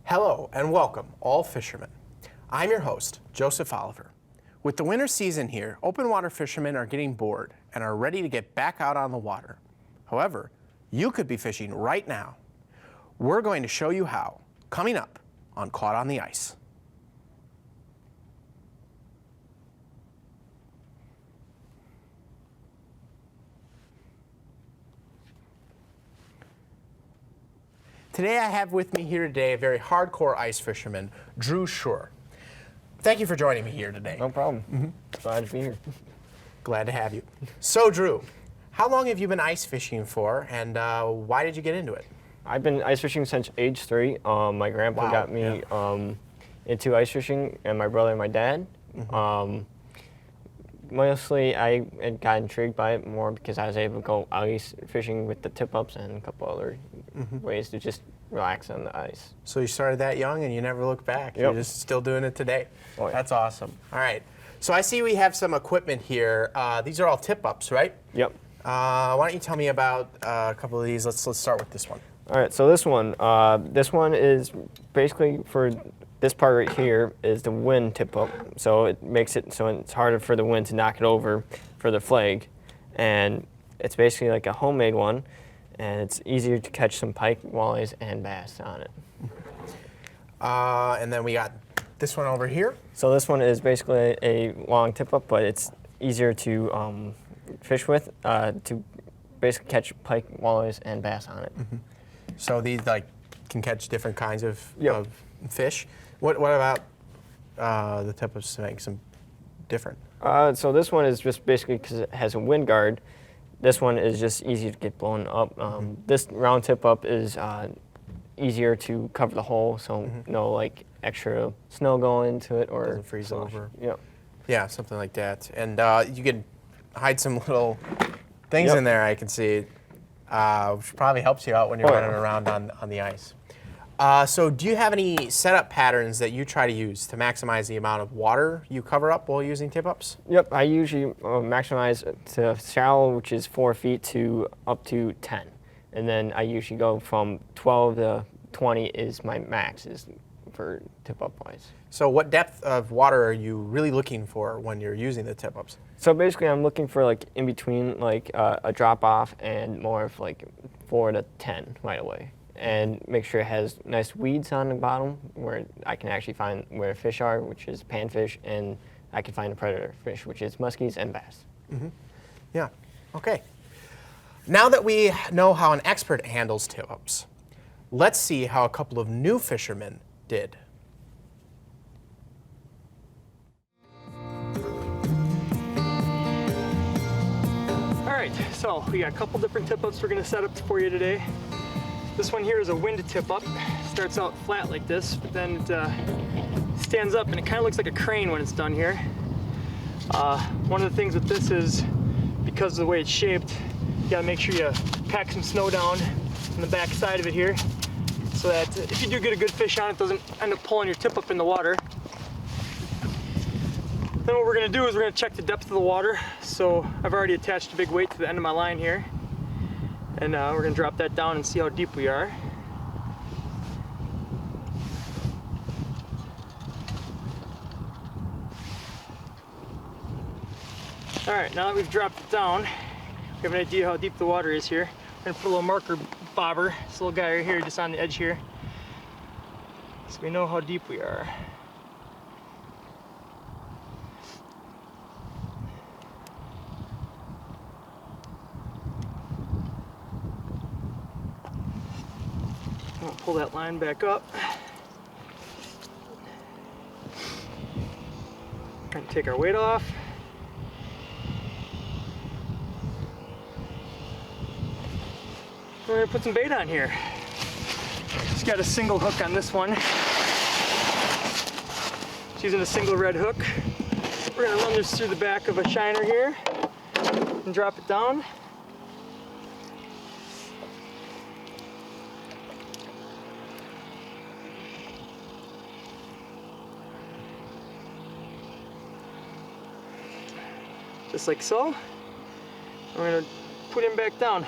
Hello and welcome, all fishermen. I'm your host, Joseph Oliver. With the winter season here, open water fishermen are getting bored and are ready to get back out on the water. However, you could be fishing right now. We're going to show you how, coming up on Caught on the Ice. Today I have with me here today a very hardcore ice fisherman, Drew Shore. Thank you for joining me here today. No problem. Glad to be here. Glad to have you. So Drew, how long have you been ice fishing for, and why did you get into it? I've been ice fishing since age 3. My grandpa got me into ice fishing, and my brother and my dad. Mostly I got intrigued by it more because I was able to go ice fishing with the tip-ups and a couple other ways to just relax on the ice. So you started that young and you never looked back. Yep. You're just still doing it today. Oh, yeah. That's awesome. All right. So I see we have some equipment here. These are all tip-ups, right? Yep. Why don't you tell me about a couple of these? Let's start with this one. All right, so this one is basically for this part right here is the wind tip-up. So it makes it so it's harder for the wind to knock it over for the flag. And it's basically like a homemade one, and it's easier to catch some pike, walleyes, and bass on it. And then we got this one over here. So this one is basically a long tip-up, but it's easier to fish with to basically catch pike, walleyes, and bass on it. So these can catch different kinds of fish. What about the tip-ups to make some different? So this one is just basically because it has a wind guard. This one is just easy to get blown up. This round tip-up is easier to cover the hole, so no extra snow going into it or doesn't freeze over. Yep. Yeah, something like that. And you can hide some little things in there, I can see, which probably helps you out when you're running around on the ice. So do you have any setup patterns that you try to use to maximize the amount of water you cover up while using tip-ups? Yep, I usually maximize to shallow, which is 4 feet, to up to 10. And then I usually go from 12 to 20 is my max is for tip-up wise. So what depth of water are you really looking for when you're using the tip-ups? So basically I'm looking for in between a drop-off and more of 4 to 10 right away. And make sure it has nice weeds on the bottom where I can actually find where fish are, which is panfish, and I can find a predator fish, which is muskies and bass. Yeah, okay. Now that we know how an expert handles tip-ups, let's see how a couple of new fishermen did. All right, so we got a couple different tip-ups we're gonna set up for you today. This one here is a wind tip-up. Starts out flat like this, but then it stands up and it kind of looks like a crane when it's done here. One of the things with this is, because of the way it's shaped, you gotta make sure you pack some snow down on the back side of it here, so that if you do get a good fish on it, doesn't end up pulling your tip-up in the water. Then what we're gonna do is we're gonna check the depth of the water. So I've already attached a big weight to the end of my line here. And we're gonna drop that down and see how deep we are. All right, now that we've dropped it down, we have an idea how deep the water is here. We're gonna put a little marker bobber, this little guy right here, just on the edge here, so we know how deep we are. I'll pull that line back up. And take our weight off. We're gonna put some bait on here. Just got a single hook on this one. Just using a single red hook. We're gonna run this through the back of a shiner here and drop it down. Just like so. We're gonna put him back down.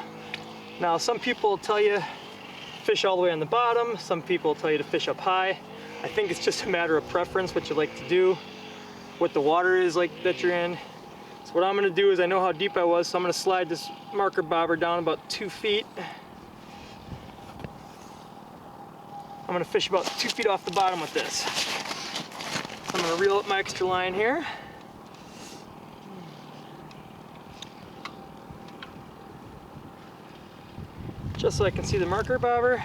Now, some people tell you fish all the way on the bottom. Some people tell you to fish up high. I think it's just a matter of preference, what you like to do, what the water is like that you're in. So what I'm gonna do is, I know how deep I was, so I'm gonna slide this marker bobber down about 2 feet. I'm gonna fish about 2 feet off the bottom with this. So I'm gonna reel up my extra line here. Just so I can see the marker bobber.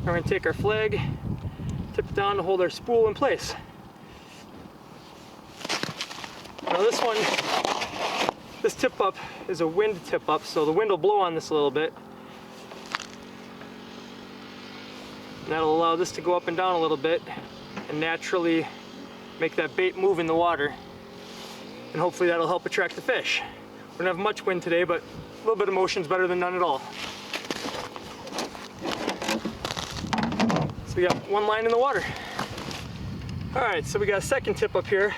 We're going to take our flag, tip it down to hold our spool in place. Now this tip up is a wind tip up, so the wind will blow on this a little bit. And that'll allow this to go up and down a little bit and naturally make that bait move in the water. And hopefully that'll help attract the fish. We don't have much wind today, but a little bit of motion is better than none at all. So we got one line in the water. All right, so we got a second tip up here.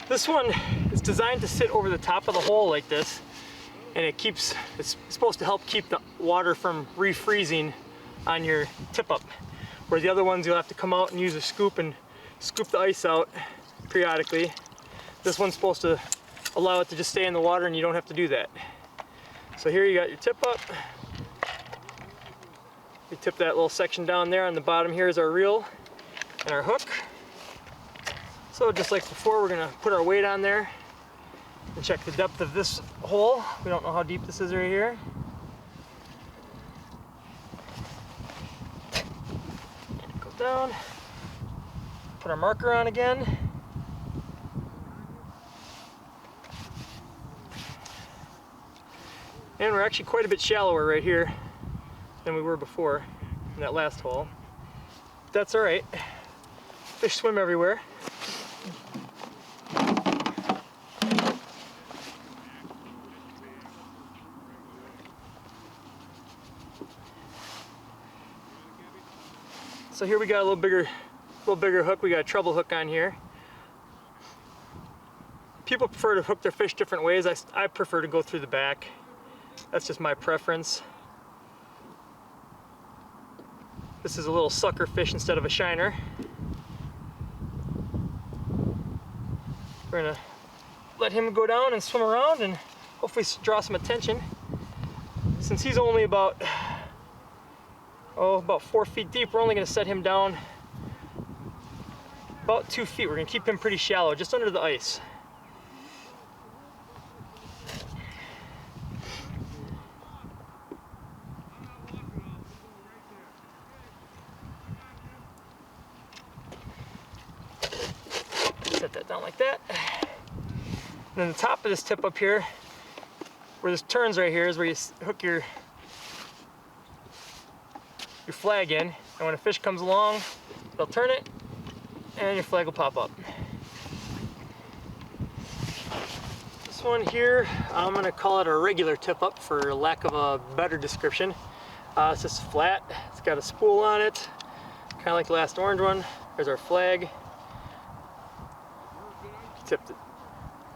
This one is designed to sit over the top of the hole like this, and it's supposed to help keep the water from refreezing on your tip up. Where the other ones, you'll have to come out and use a scoop and scoop the ice out periodically. This one's supposed to allow it to just stay in the water and you don't have to do that. So here you got your tip up. We tip that little section down there. On the bottom here is our reel and our hook. So just like before, we're gonna put our weight on there and check the depth of this hole. We don't know how deep this is right here. Go down, put our marker on again. And we're actually quite a bit shallower right here than we were before in that last hole. But that's all right. Fish swim everywhere. So here we got a little bigger hook. We got a treble hook on here. People prefer to hook their fish different ways. I prefer to go through the back. That's just my preference. This is a little sucker fish instead of a shiner. We're gonna let him go down and swim around and hopefully draw some attention. Since he's only about 4 feet deep, we're only gonna set him down about 2 feet. We're gonna keep him pretty shallow, just under the ice. Set that down like that. And then the top of this tip up here, where this turns right here, is where you hook your flag in. And when a fish comes along, they'll turn it and your flag will pop up. This one here, I'm gonna call it a regular tip up for lack of a better description. It's just flat. It's got a spool on it, kind of like the last orange one. There's our flag.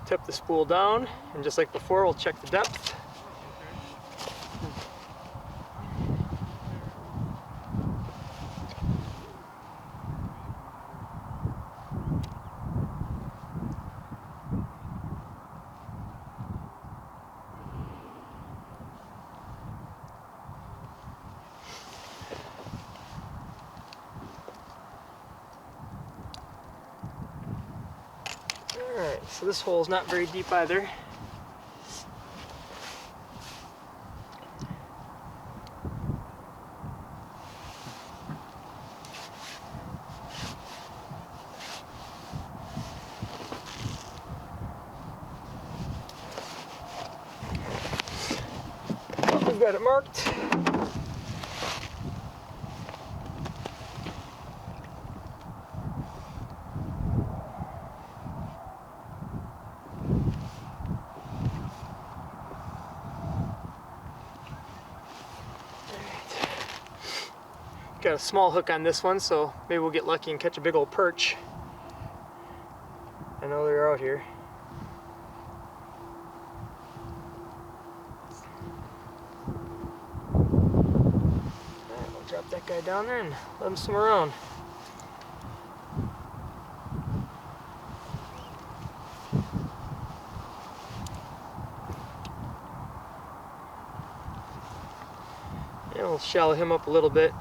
Tip the spool down, and just like before, we'll check the depth. Alright, so this hole is not very deep either. We've got it marked. Got a small hook on this one, so maybe we'll get lucky and catch a big old perch. I know they're out here. Drop that guy down there and let him swim around. And we'll shallow him up a little bit.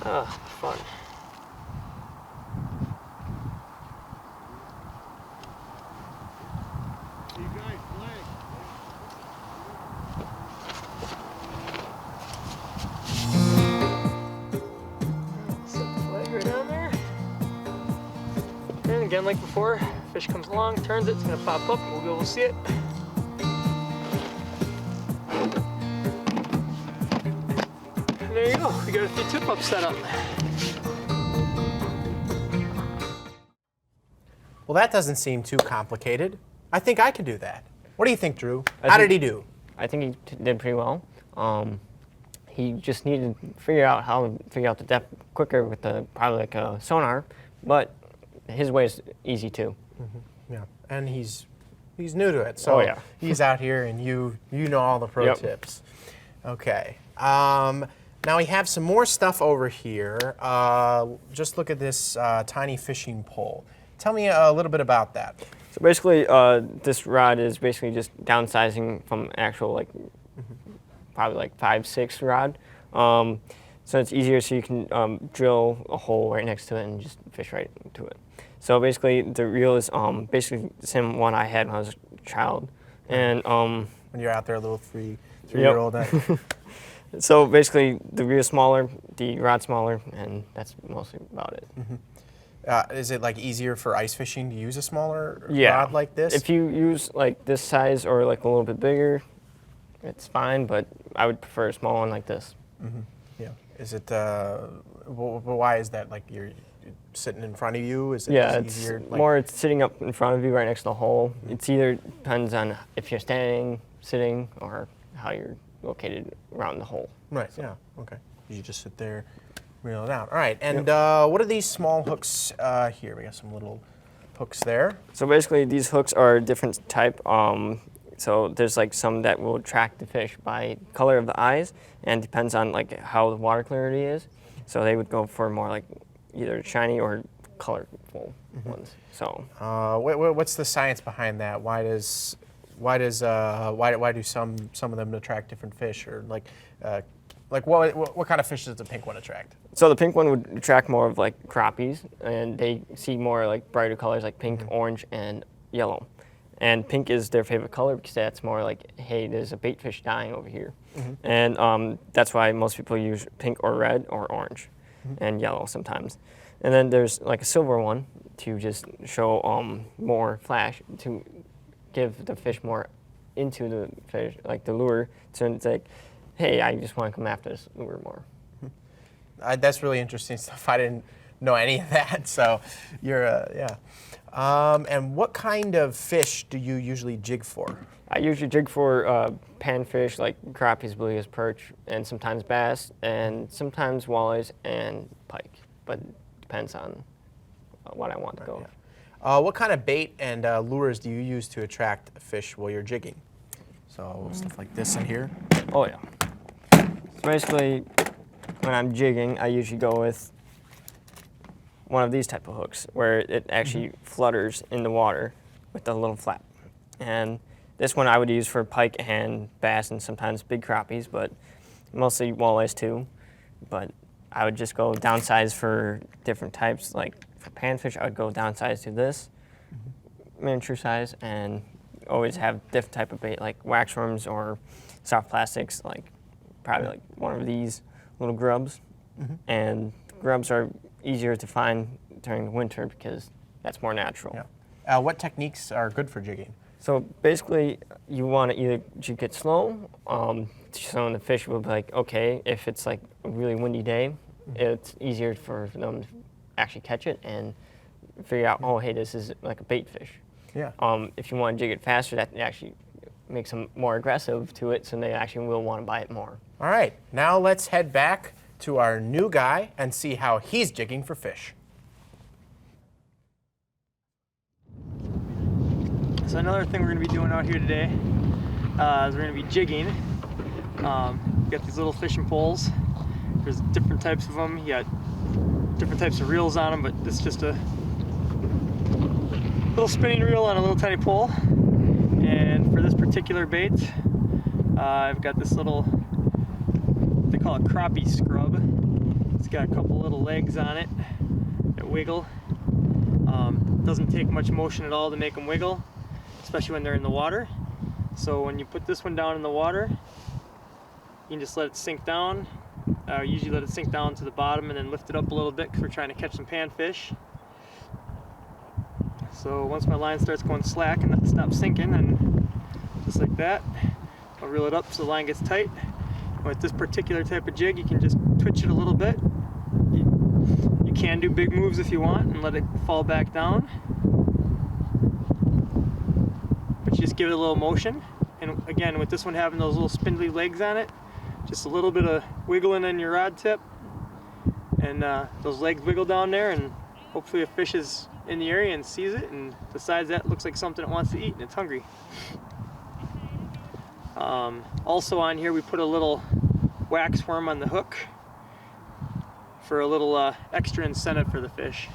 Ah, fun. You guys play. Set the flag right on there. And again, like before, fish comes along, turns it, it's gonna pop up, and we'll be able to see it. And there you go, we got a few tip-ups set up. Well, that doesn't seem too complicated. I think I could do that. What do you think, Drew? I How think- did he do? I think he did pretty well. He just needed to figure out how to figure out the depth quicker with probably like a sonar, but his way is easy too. Yeah, and he's new to it, so Oh, yeah. he's out here, and you know all the pro Yep. tips. Okay. Now we have some more stuff over here. Just look at this tiny fishing pole. Tell me a little bit about that. So basically, this rod is basically just downsizing from actual like probably like 5-6 rod. So it's easier, so you can drill a hole right next to it and just fish right into it. So basically, the reel is basically the same one I had when I was a child, and When you're out there, a little three-year-old. so basically the reel is smaller, the rod smaller, and that's mostly about it. Is it like easier for ice fishing to use a smaller Yeah. rod like this? If you use like this size or like a little bit bigger, it's fine, but I would prefer a small one like this. Yeah. Is it? Why is that? Like you're sitting in front of you? Is it Yeah, just it's easier? Like, more it's sitting up in front of you right next to the hole. It's either depends on if you're standing, sitting, or how you're located around the hole. Right. Yeah. Okay. You just sit there, reel it out. All right. And what are these small hooks here? We got some little hooks there. So basically, these hooks are a different type. So there's like some that will attract the fish by color of the eyes, and depends on like how the water clarity is. So they would go for more like either shiny or colorful ones. So What's the science behind that? Why do some of them attract different fish, or like what kind of fish does the pink one attract? So the pink one would attract more of like crappies, and they see more like brighter colors like pink, orange, and yellow. And pink is their favorite color because that's more like, hey, there's a bait fish dying over here. And that's why most people use pink or red or orange and yellow sometimes. And then there's like a silver one to just show more flash, to give the fish more into the fish, like the lure. So it's like, hey, I just want to come after this lure more. That's really interesting stuff. I didn't know any of that. So you're yeah. And what kind of fish do you usually jig for? I usually jig for panfish like crappies, bluegill, perch, and sometimes bass, and sometimes walleyes and pike. But it depends on what I want to go. Yeah. What kind of bait and lures do you use to attract fish while you're jigging? So stuff like this in here. Oh yeah. So basically, when I'm jigging, I usually go with one of these type of hooks where it actually flutters in the water with a little flap. And this one I would use for pike and bass and sometimes big crappies, but mostly walleyes too. But I would just go downsize for different types. Like for panfish, I would go downsize to this miniature size, and always have different type of bait like wax worms or soft plastics, like probably like one of these little grubs. And grubs are easier to find during the winter because that's more natural. Yeah. What techniques are good for jigging? So basically, you want to either jig it slow, so the fish will be like, okay, if it's like a really windy day, it's easier for them to actually catch it and figure out, oh, hey, this is like a bait fish. Yeah. If you want to jig it faster, that actually makes them more aggressive to it, so they actually will want to bite it more. All right, now let's head back to our new guy and see how he's jigging for fish. So another thing we're going to be doing out here today is we're going to be jigging. You got these little fishing poles. There's different types of them. You got different types of reels on them, but this is just a little spinning reel on a little tiny pole. And for this particular bait, I've got this little, they call it crappie scrub. It's got a couple little legs on it that wiggle. Doesn't take much motion at all to make them wiggle, especially when they're in the water. So when you put this one down in the water, you can just let it sink down. Usually let it sink down to the bottom and then lift it up a little bit because we're trying to catch some panfish. So once my line starts going slack and it stops sinking, and just like that, I'll reel it up so the line gets tight. With this particular type of jig, you can just twitch it a little bit. You can do big moves if you want and let it fall back down. But you just give it a little motion. And again, with this one having those little spindly legs on it, just a little bit of wiggling in your rod tip, and those legs wiggle down there, and hopefully a fish is in the area and sees it and decides that looks like something it wants to eat and it's hungry. Also on here we put a little wax worm on the hook for a little extra incentive for the fish.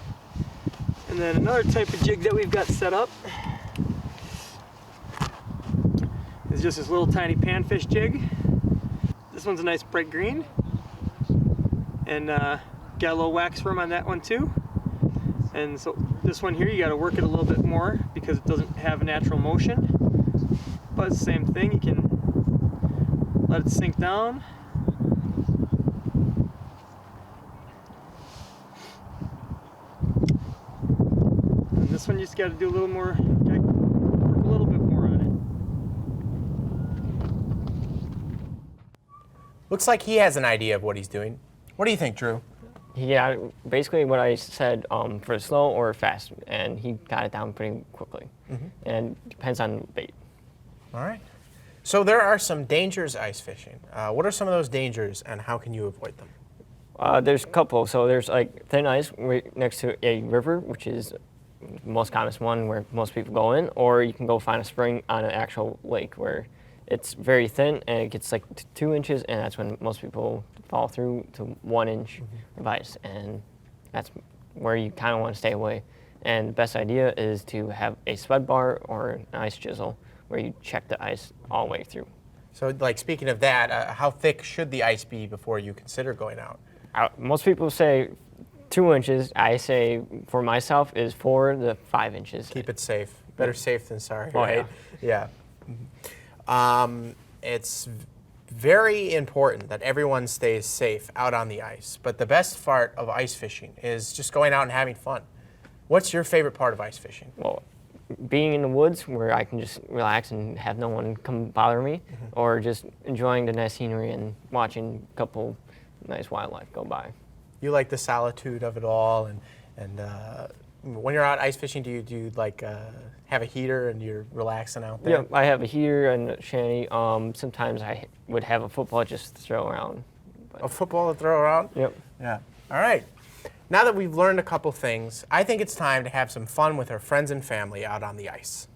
And then another type of jig that we've got set up is just this little tiny panfish jig. This one's a nice bright green, and got a little wax worm on that one too. And so this one here, you got to work it a little bit more because it doesn't have a natural motion. But it's the same thing, you can let it sink down. And this one you just got to do a little more, work a little bit more on it. Looks like he has an idea of what he's doing. What do you think, Drew? Yeah, basically what I said for slow or fast, and he got it down pretty quickly. And it depends on the bait. All right. So there are some dangers ice fishing. What are some of those dangers, and how can you avoid them? There's a couple. So there's like thin ice right next to a river, which is the most common one where most people go in, or you can go find a spring on an actual lake where it's very thin and it gets like 2 inches, and that's when most people fall through to 1 inch of ice, and that's where you kind of want to stay away. And the best idea is to have a sled bar or an ice chisel where you check the ice all the way through. So, like, speaking of that, how thick should the ice be before you consider going out? Most people say 2 inches. I say for myself is 4 to 5 inches. Keep it safe. Better safe than sorry, Oh, right? Yeah. It's very important that everyone stays safe out on the ice, but the best part of ice fishing is just going out and having fun. What's your favorite part of ice fishing? Well, being in the woods where I can just relax and have no one come bother me, or just enjoying the nice scenery and watching a couple nice wildlife go by. You like the solitude of it all, and when you're out ice fishing, do you like have a heater and you're relaxing out there? Yeah, I have a heater and a shanty. Sometimes I would have a football just to throw around. But A football to throw around? Yep. Yeah. All right. Now that we've learned a couple things, I think it's time to have some fun with our friends and family out on the ice.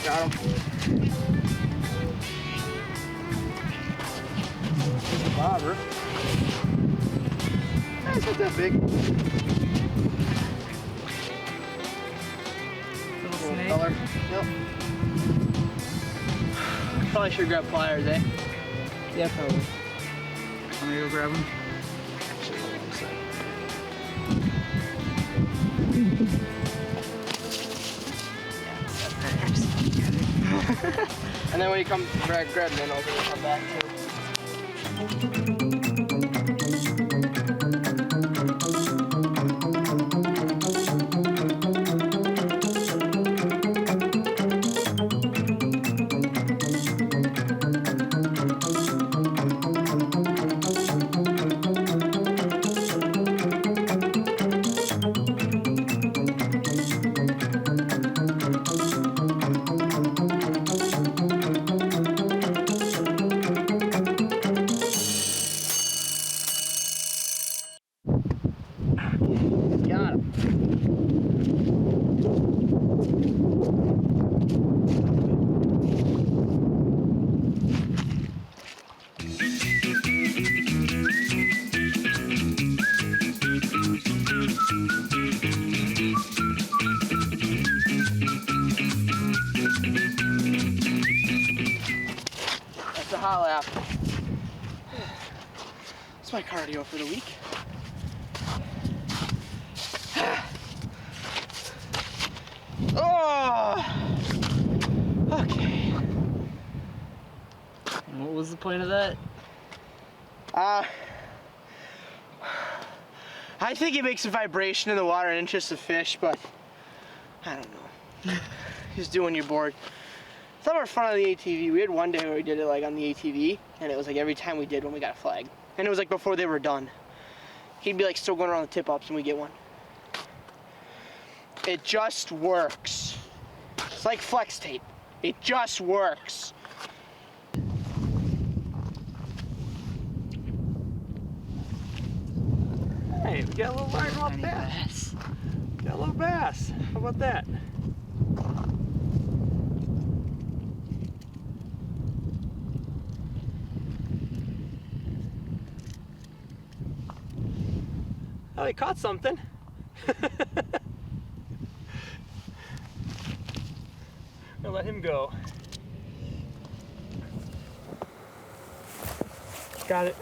Got him. Bobber. It's not that big. Little color. Yep. Probably should grab pliers, eh? yeah, probably. I'm gonna go grab them. And then when you come grab them, then I'll come back too. my cardio for the week. Oh! Okay. What was the point of that? I think it makes a vibration in the water and interests the fish, but I don't know. Just doing your board. Some are fun on the ATV. We had one day where we did it like on the ATV, and it was like every time we did when we got a flag. And it was like before they were done. He'd be like still going around the tip-ups and we get one. It just works. It's like flex tape. It just works. Hey, we got a little largemouth bass. Got a little bass. How about that? Oh, he caught something. I'll let him go. Got it.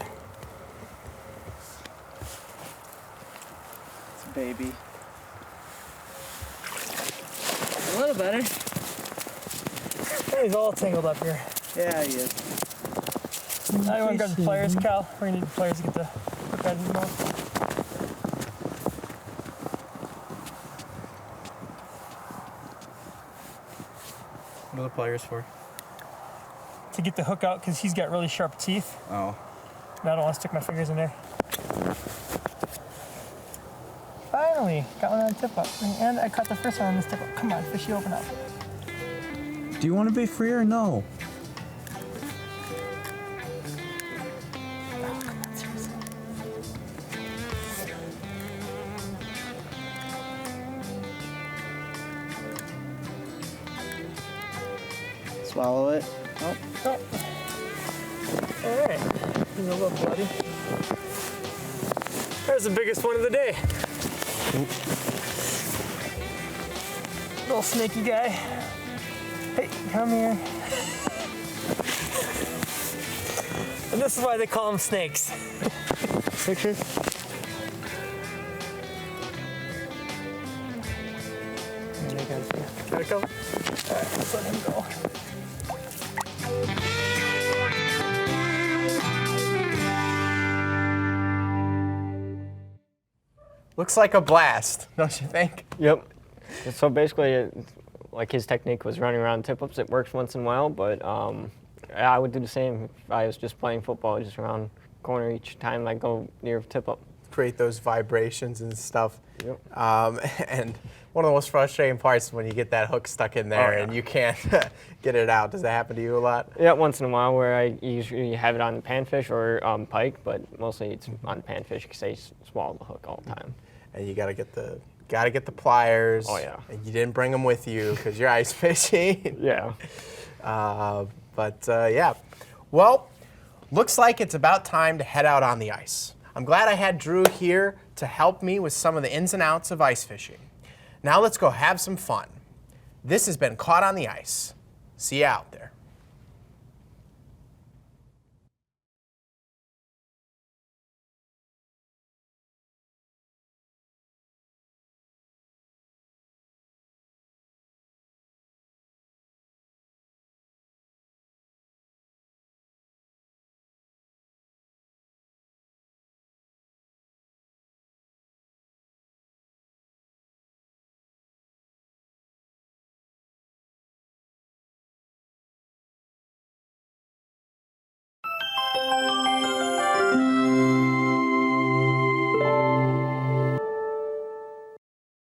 It's a baby. A little better. He's all tangled up here. Yeah, he is. Now you want to grab the pliers, Cal? We're going to need the pliers to get the hook out of his mouth. What are the pliers for? To get the hook out because he's got really sharp teeth. Oh. And I don't want to stick my fingers in there. Finally, got one on the tip up. And I caught the first one on this tip up. Come on, fishy, open up. Do you want to be free or no? Oh, come on, seriously. Swallow it. Oh. Oh. All right, he's a little bloody. There's the biggest one of the day. Little snaky guy. Hey, come here. And this is why they call them snakes. Picture. Gotta go. All right, let's let him go. Looks like a blast, don't you think? Yep. So basically, like his technique was running around tip-ups. It works once in a while, but I would do the same if I was just playing football, just around corner each time I go near tip-up. Create those vibrations and stuff. Yep. And one of the most frustrating parts is when you get that hook stuck in there and you can't get it out. Does that happen to you a lot? Yeah, once in a while where I usually have it on panfish or pike, but mostly it's on panfish because they swallow the hook all the time. And you gotta get the pliers. Oh, yeah. And you didn't bring them with you because you're ice fishing. Yeah. Yeah. Well, looks like it's about time to head out on the ice. I'm glad I had Drew here to help me with some of the ins and outs of ice fishing. Now let's go have some fun. This has been Caught on the Ice. See you out there.